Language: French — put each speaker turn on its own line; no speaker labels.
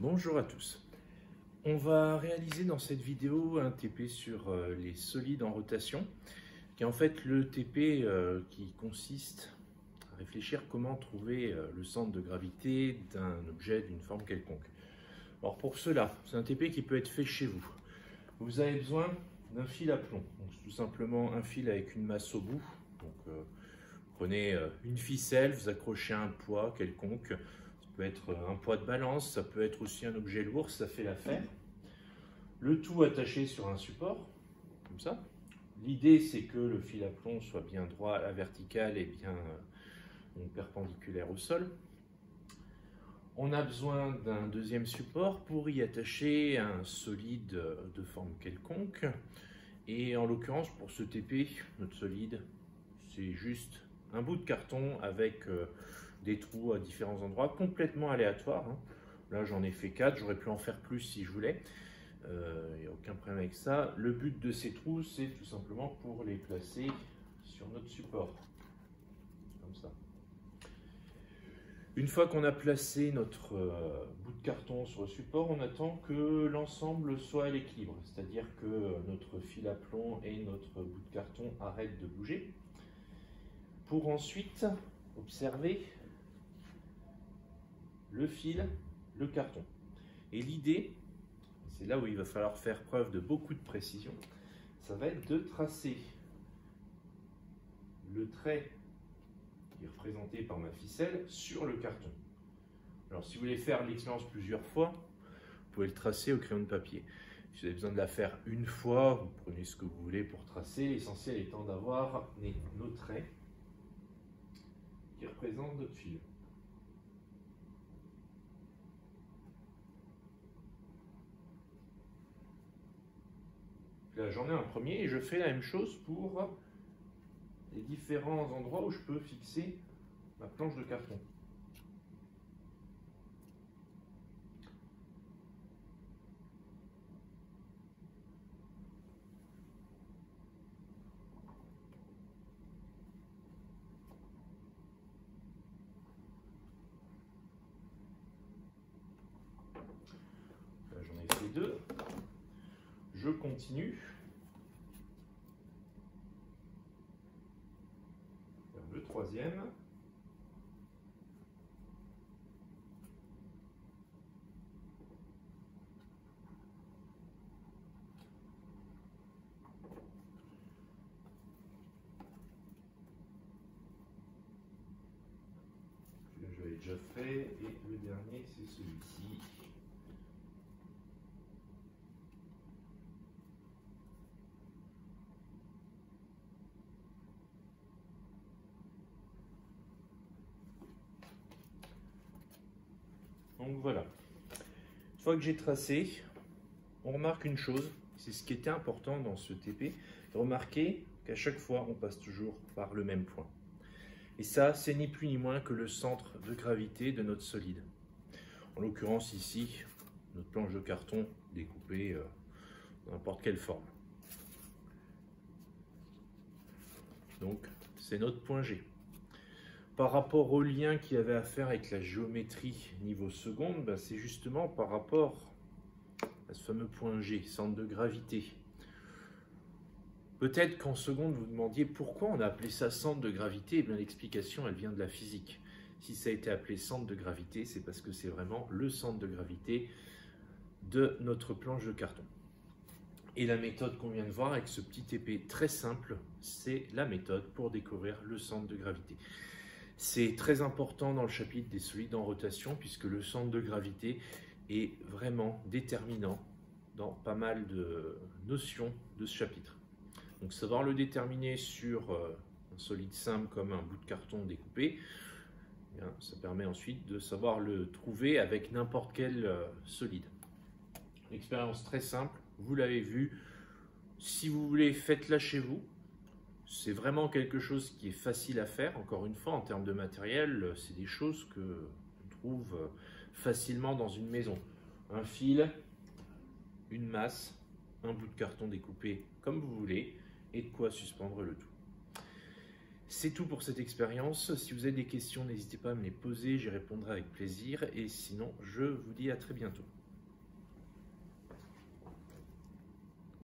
Bonjour à tous. On va réaliser dans cette vidéo un TP sur les solides en rotation, qui est en fait le TP qui consiste à réfléchir comment trouver le centre de gravité d'un objet d'une forme quelconque. Alors pour cela, c'est un TP qui peut être fait chez vous. Vous avez besoin d'un fil à plomb, donc tout simplement un fil avec une masse au bout. Donc, vous prenez une ficelle, vous accrochez un poids quelconque. Ça peut être un poids de balance, ça peut être aussi un objet lourd, ça fait l'affaire. Le tout attaché sur un support, comme ça. L'idée, c'est que le fil à plomb soit bien droit à la verticale et bien perpendiculaire au sol. On a besoin d'un deuxième support pour y attacher un solide de forme quelconque. Et en l'occurrence, pour ce TP, notre solide, c'est juste un bout de carton avec des trous à différents endroits, complètement aléatoires. Là, j'en ai fait 4, j'aurais pu en faire plus si je voulais. Il n'y a aucun problème avec ça. Le but de ces trous, c'est tout simplement pour les placer sur notre support. Comme ça. Une fois qu'on a placé notre bout de carton sur le support, on attend que l'ensemble soit à l'équilibre. C'est-à-dire que notre fil à plomb et notre bout de carton arrêtent de bouger. Pour ensuite observer le fil, le carton. Et l'idée, c'est là où il va falloir faire preuve de beaucoup de précision, ça va être de tracer le trait qui est représenté par ma ficelle sur le carton. Alors si vous voulez faire l'expérience plusieurs fois, vous pouvez le tracer au crayon de papier. Si vous avez besoin de la faire une fois, vous prenez ce que vous voulez pour tracer, l'essentiel étant d'avoir nos traits qui représentent notre fil. Là, j'en ai un premier et je fais la même chose pour les différents endroits où je peux fixer ma planche de carton. Là, j'en ai fait 2. Je continue vers le troisième. Celui-là, je l'avais déjà fait et le dernier, c'est celui-ci. Donc voilà, une fois que j'ai tracé, on remarque une chose, c'est ce qui était important dans ce TP, remarquez qu'à chaque fois on passe toujours par le même point. Et ça, c'est ni plus ni moins que le centre de gravité de notre solide. En l'occurrence ici, notre planche de carton découpée dans n'importe quelle forme. Donc c'est notre point G. Par rapport au lien qu'il y avait à faire avec la géométrie niveau seconde, ben c'est justement par rapport à ce fameux point G, centre de gravité. Peut-être qu'en seconde, vous demandiez pourquoi on a appelé ça centre de gravité. Eh bien, l'explication, elle vient de la physique. Si ça a été appelé centre de gravité, c'est parce que c'est vraiment le centre de gravité de notre planche de carton. Et la méthode qu'on vient de voir avec ce petit TP très simple, c'est la méthode pour découvrir le centre de gravité. C'est très important dans le chapitre des solides en rotation puisque le centre de gravité est vraiment déterminant dans pas mal de notions de ce chapitre. Donc savoir le déterminer sur un solide simple comme un bout de carton découpé, bien, ça permet ensuite de savoir le trouver avec n'importe quel solide. Expérience très simple, vous l'avez vu. Si vous voulez, faites-la chez vous. C'est vraiment quelque chose qui est facile à faire. Encore une fois, en termes de matériel, c'est des choses qu'on trouve facilement dans une maison. Un fil, une masse, un bout de carton découpé comme vous voulez et de quoi suspendre le tout. C'est tout pour cette expérience. Si vous avez des questions, n'hésitez pas à me les poser, j'y répondrai avec plaisir. Et sinon, je vous dis à très bientôt.